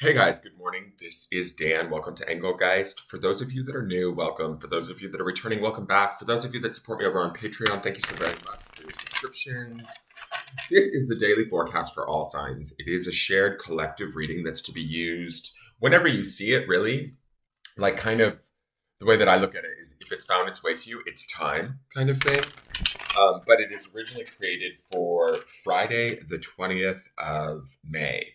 Hey guys, good morning. This is Dan. Welcome to Engelgeist. For those of you that are new, welcome. For those of you that are returning, welcome back. For those of you that support me over on Patreon, thank you so very much for your subscriptions. This is the daily forecast for all signs. It is a shared collective reading that's to be used whenever you see it, really. Like, kind of the way that I look at it is if it's found its way to you, it's time kind of thing. But it is originally created for Friday, the 20th of May.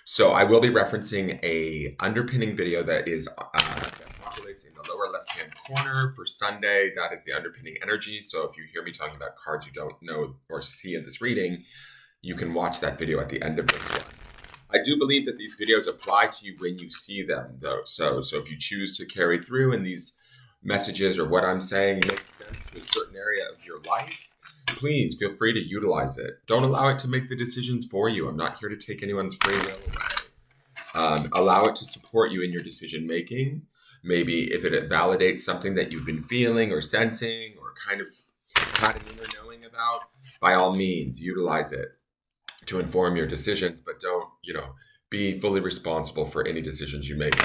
So I will be referencing a underpinning video that populates in the lower left-hand corner for Sunday. That is the underpinning energy. So if you hear me talking about cards you don't know or see in this reading, you can watch that video at the end of this one. I do believe that these videos apply to you when you see them, though. So if you choose to carry through and these messages or what I'm saying makes sense to a certain area of your life, please feel free to utilize it. Don't allow it to make the decisions for you. I'm not here to take anyone's free will away. Allow it to support you in your decision making. Maybe if it validates something that you've been feeling or sensing or kind of had an inner knowing about, by all means, utilize it to inform your decisions, but don't, be fully responsible for any decisions you make.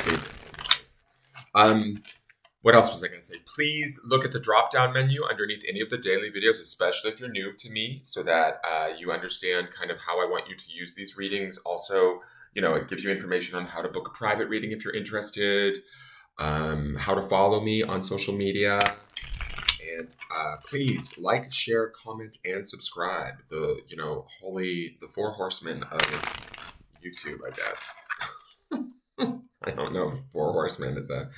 What else was I going to say? Please look at the drop-down menu underneath any of the daily videos, especially if you're new to me, so that you understand kind of how I want you to use these readings. Also, it gives you information on how to book a private reading if you're interested, how to follow me on social media, and please like, share, comment, and subscribe. The four horsemen of YouTube, I guess. I don't know if four horsemen is a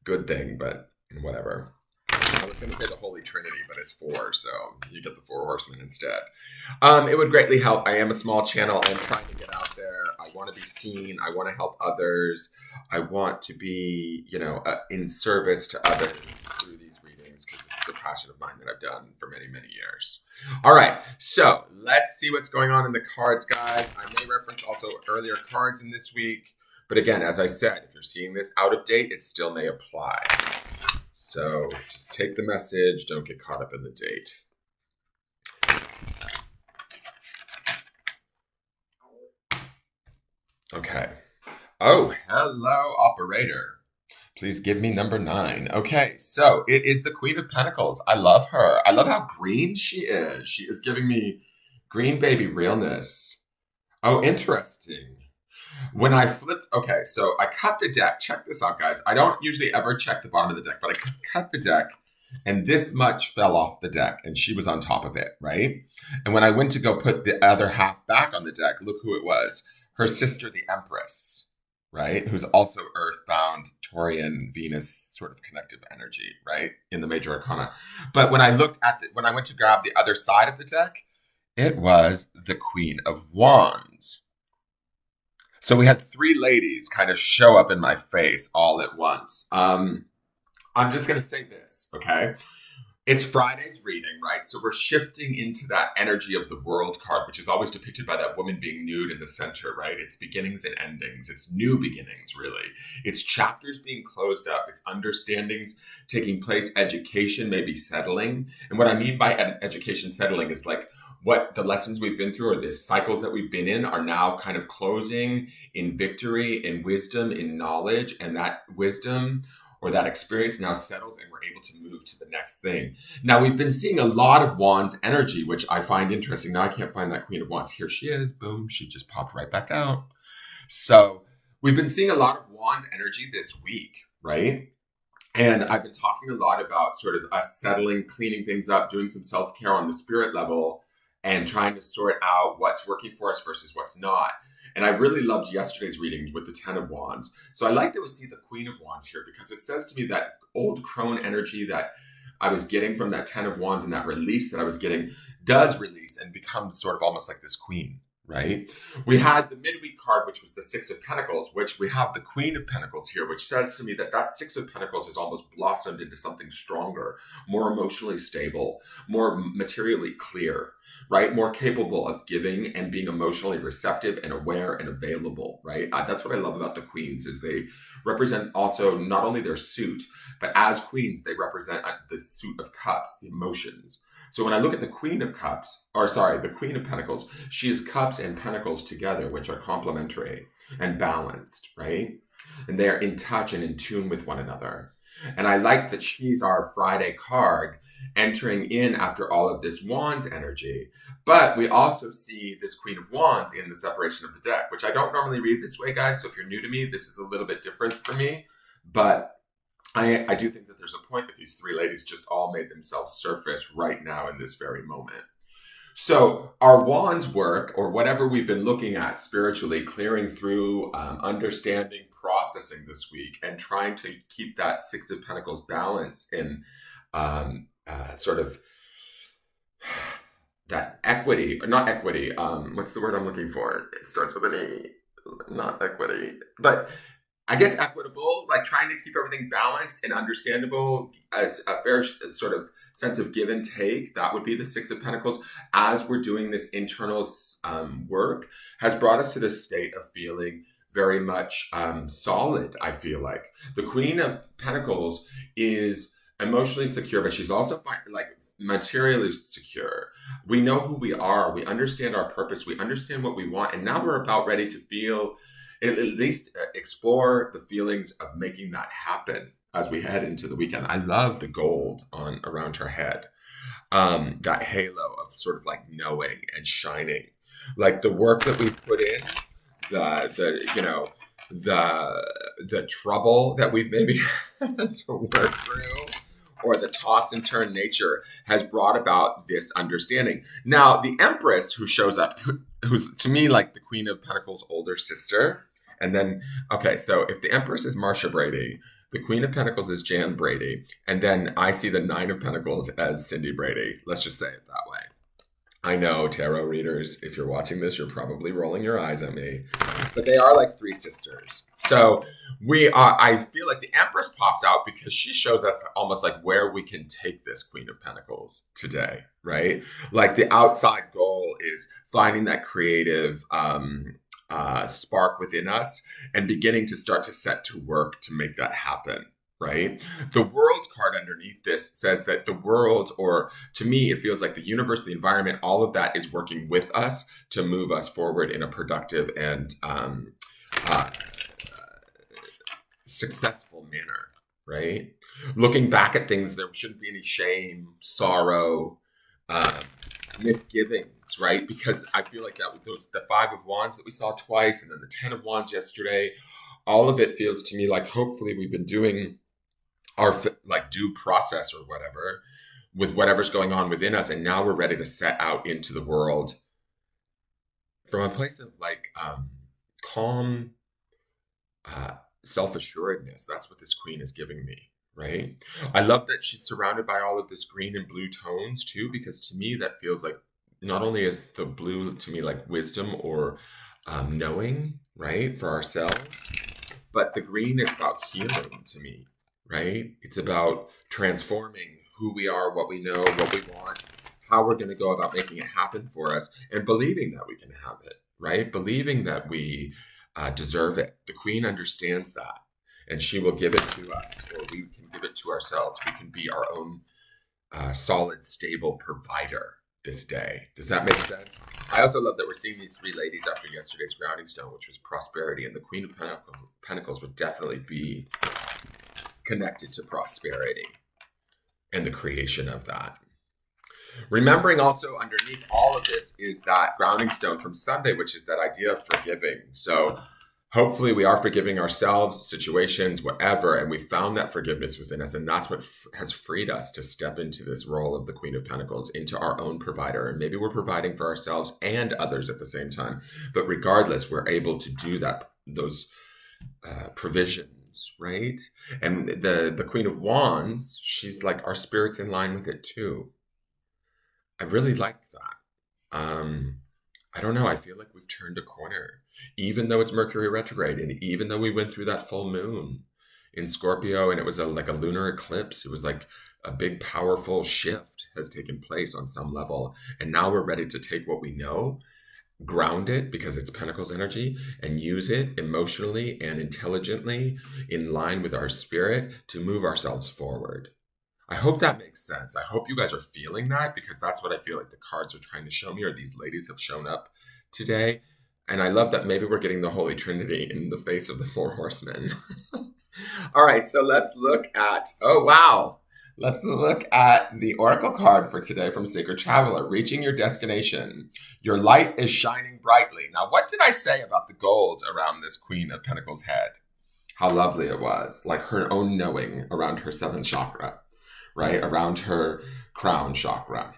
good thing, but whatever. I was going to say the Holy Trinity, but it's four, so you get the four horsemen instead. It would greatly help. I am a small channel. I'm trying to get out there. I want to be seen. I want to help others. I want to be, in service to others through these readings, because this is a passion of mine that I've done for many, many years. All right, so let's see what's going on in the cards, guys. I may reference also earlier cards in this week. But again, as I said, if you're seeing this out of date, it still may apply. So just take the message. Don't get caught up in the date. Okay. Oh, hello, operator. Please give me number 9. Okay, so it is the Queen of Pentacles. I love her. I love how green she is. She is giving me green baby realness. Oh, interesting. When I flipped, okay, so I cut the deck. Check this out, guys. I don't usually ever check the bottom of the deck, but I cut the deck, and this much fell off the deck, and she was on top of it, right? And when I went to go put the other half back on the deck, look who it was. Her sister, the Empress, right? Who's also earthbound, Taurian, Venus sort of connective energy, right? In the major arcana. But when I when I went to grab the other side of the deck, it was the Queen of Wands. So we had 3 ladies kind of show up in my face all at once. I'm just going to say this, okay? It's Friday's reading, right? So we're shifting into that energy of the World card, which is always depicted by that woman being nude in the center, right? It's beginnings and endings. It's new beginnings, really. It's chapters being closed up. It's understandings taking place. Education maybe settling. And what I mean by education settling is like, what the lessons we've been through or the cycles that we've been in are now kind of closing in victory, in wisdom, in knowledge, and that wisdom or that experience now settles and we're able to move to the next thing. Now, we've been seeing a lot of Wands energy, which I find interesting. Now I can't find that Queen of Wands. Here she is. Boom. She just popped right back out. So we've been seeing a lot of Wands energy this week, right? And I've been talking a lot about sort of us settling, cleaning things up, doing some self-care on the spirit level, and trying to sort out what's working for us versus what's not. And I really loved yesterday's reading with the 10 of Wands. So I like that we see the Queen of Wands here because it says to me that old crone energy that I was getting from that 10 of Wands and that release that I was getting does release and becomes sort of almost like this queen, right? We had the midweek card, which was the 6 of Pentacles, which we have the Queen of Pentacles here, which says to me that that 6 of Pentacles has almost blossomed into something stronger, more emotionally stable, more materially clear, right? More capable of giving and being emotionally receptive and aware and available, right? That's what I love about the queens is they represent also not only their suit, but as queens, they represent the suit of cups, the emotions. So when I look at the Queen of Cups, or sorry, the Queen of Pentacles, she is cups and pentacles together, which are complementary and balanced, right? And they're in touch and in tune with one another. And I like that she's our Friday card entering in after all of this Wands energy. But we also see this Queen of Wands in the separation of the deck, which I don't normally read this way, guys. So if you're new to me, this is a little bit different for me. But I do think that there's a point that these three ladies just all made themselves surface right now in this very moment. So our wands work, or whatever we've been looking at spiritually, clearing through, understanding, processing this week, and trying to keep that Six of Pentacles balance in sort of that equity, or not equity. What's the word I'm looking for? It starts with an E. Not equity, but I guess equitable, like trying to keep everything balanced and understandable as a fair sort of sense of give and take. That would be the Six of Pentacles. As we're doing this internal work, has brought us to this state of feeling very much solid, I feel like. The Queen of Pentacles is emotionally secure, but she's also like materially secure. We know who we are. We understand our purpose. We understand what we want. And now we're about ready to feel, at least explore the feelings of making that happen as we head into the weekend. I love the gold on around her head. That halo of sort of like knowing and shining. Like the work that we put in, the trouble that we've maybe had to work through, or the toss and turn nature has brought about this understanding. Now, the Empress who shows up, who's to me like the Queen of Pentacles' older sister, and then, okay, so if the Empress is Marsha Brady, the Queen of Pentacles is Jan Brady, and then I see the Nine of Pentacles as Cindy Brady. Let's just say it that way. I know, tarot readers, if you're watching this, you're probably rolling your eyes at me, but they are like three sisters. So I feel like the Empress pops out because she shows us almost like where we can take this Queen of Pentacles today, right? Like the outside goal is finding that creative spark within us and beginning to start to set to work to make that happen. Right? The world card underneath this says that the world, or to me, it feels like the universe, the environment, all of that is working with us to move us forward in a productive and successful manner, right? Looking back at things, there shouldn't be any shame, sorrow, misgivings, right? Because I feel like that with the Five of Wands that we saw twice, and then the 10 of Wands yesterday, all of it feels to me like hopefully we've been doing our like due process or whatever with whatever's going on within us, and now we're ready to set out into the world from a place of like calm self-assuredness. That's what this queen is giving me, right? I love that she's surrounded by all of this green and blue tones too, because to me that feels like not only is the blue to me like wisdom or knowing, right, for ourselves, but the green is about healing to me, right? It's about transforming who we are, what we know, what we want, how we're going to go about making it happen for us, and believing that we can have it, right? Believing that we deserve it. The queen understands that, and she will give it to us, or we can give it to ourselves. We can be our own solid, stable provider this day. Does that make sense? I also love that we're seeing these three ladies after yesterday's grounding stone, which was prosperity, and the Queen of Pentacles would definitely be connected to prosperity and the creation of that. Remembering also underneath all of this is that grounding stone from Sunday, which is that idea of forgiving. So hopefully we are forgiving ourselves, situations, whatever, and we found that forgiveness within us, and that's what has freed us to step into this role of the Queen of Pentacles, into our own provider. And maybe we're providing for ourselves and others at the same time, but regardless, we're able to do that, those provisions, right? And the Queen of Wands, she's like our spirit's in line with it too. I really like that. I don't know. I feel like we've turned a corner, even though it's Mercury retrograde, and even though we went through that full moon in Scorpio, and it was like a lunar eclipse. It was like a big, powerful shift has taken place on some level, and now we're ready to take what we know, ground it because it's Pentacles energy, and use it emotionally and intelligently in line with our spirit to move ourselves forward. I hope that makes sense. I hope you guys are feeling that, because that's what I feel like the cards are trying to show me, or these ladies have shown up today. And I love that maybe we're getting the Holy Trinity in the face of the four horsemen. All right, so let's look at, oh wow. Let's look at the oracle card for today from Sacred Traveler. Reaching your destination. Your light is shining brightly. Now, what did I say about the gold around this Queen of Pentacles head? How lovely it was. Like her own knowing around her seventh chakra, right? Around her crown chakra.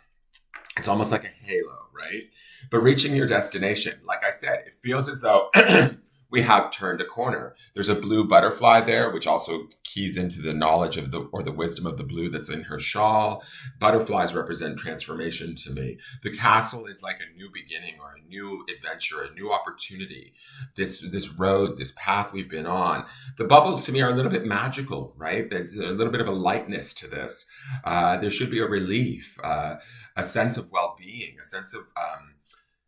It's almost like a halo, right? But reaching your destination, like I said, it feels as though we have turned a corner. There's a blue butterfly there, which also keys into the knowledge of the wisdom of the blue that's in her shawl. Butterflies represent transformation to me. The castle is like a new beginning, or a new adventure, a new opportunity. This road, this path we've been on. The bubbles to me are a little bit magical, right? There's a little bit of a lightness to this. There should be a relief, a sense of well-being, a sense of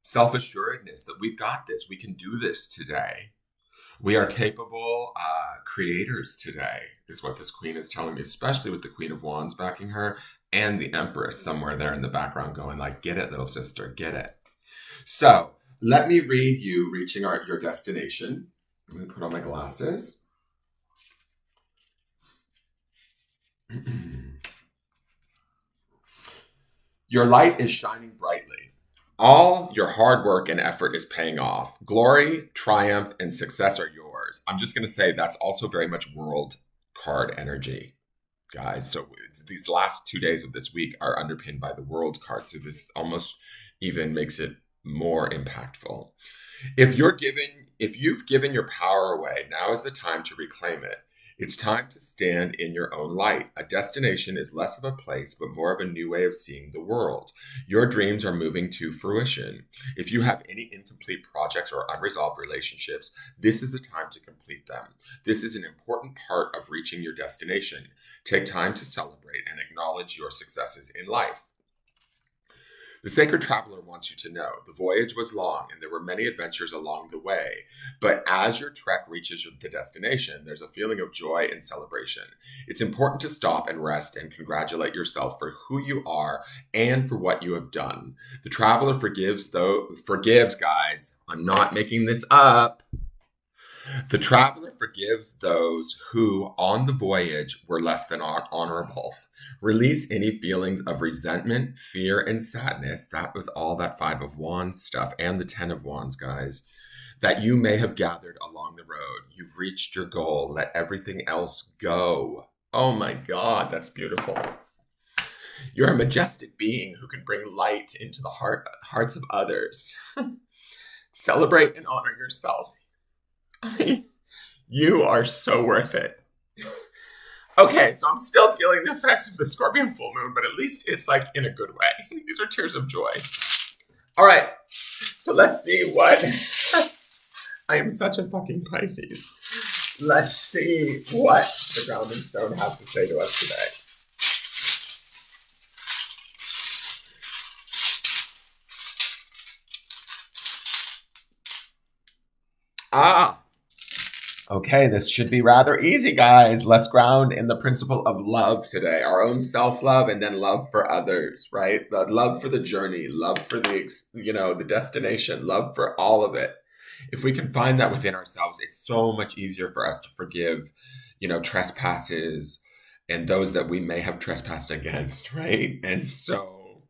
self-assuredness that we've got this. We can do this today. We are capable creators today, is what this queen is telling me, especially with the Queen of Wands backing her and the Empress somewhere there in the background going like, get it, little sister, get it. So let me read you reaching your destination. I'm going to put on my glasses. Your light is shining brightly. All your hard work and effort is paying off. Glory, triumph, and success are yours. I'm just going to say that's also very much world card energy, guys. So these last 2 days of this week are underpinned by the world card. So this almost even makes it more impactful. If you've given your power away, now is the time to reclaim it. It's time to stand in your own light. A destination is less of a place, but more of a new way of seeing the world. Your dreams are moving to fruition. If you have any incomplete projects or unresolved relationships, this is the time to complete them. This is an important part of reaching your destination. Take time to celebrate and acknowledge your successes in life. The Sacred Traveler wants you to know the voyage was long and there were many adventures along the way. But as your trek reaches the destination, there's a feeling of joy and celebration. It's important to stop and rest and congratulate yourself for who you are and for what you have done. The Traveler forgives, guys. I'm not making this up. The Traveler forgives those who, on the voyage, were less than honorable. Release any feelings of resentment, fear, and sadness. That was all that 5 of Wands stuff and the 10 of Wands, guys, that you may have gathered along the road. You've reached your goal. Let everything else go. Oh my God, that's beautiful. You're a majestic being who can bring light into the hearts of others. Celebrate and honor yourself. You are so worth it. Okay, so I'm still feeling the effects of the Scorpio full moon, but at least it's like in a good way. These are tears of joy. All right, so let's see what... I am such a fucking Pisces. Let's see what the grounding stone has to say to us today. Okay, this should be rather easy, guys. Let's ground in the principle of love today. Our own self-love and then love for others, right? The love for the journey, love for the destination, love for all of it. If we can find that within ourselves, it's so much easier for us to forgive, trespasses and those that we may have trespassed against, right? And so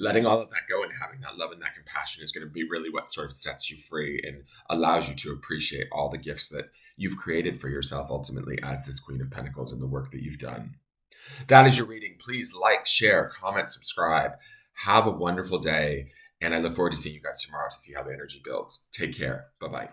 letting all of that go and having that love and that compassion is going to be really what sort of sets you free and allows you to appreciate all the gifts that you've created for yourself ultimately as this Queen of Pentacles and the work that you've done. That is your reading. Please like, share, comment, subscribe. Have a wonderful day. And I look forward to seeing you guys tomorrow to see how the energy builds. Take care. Bye-bye.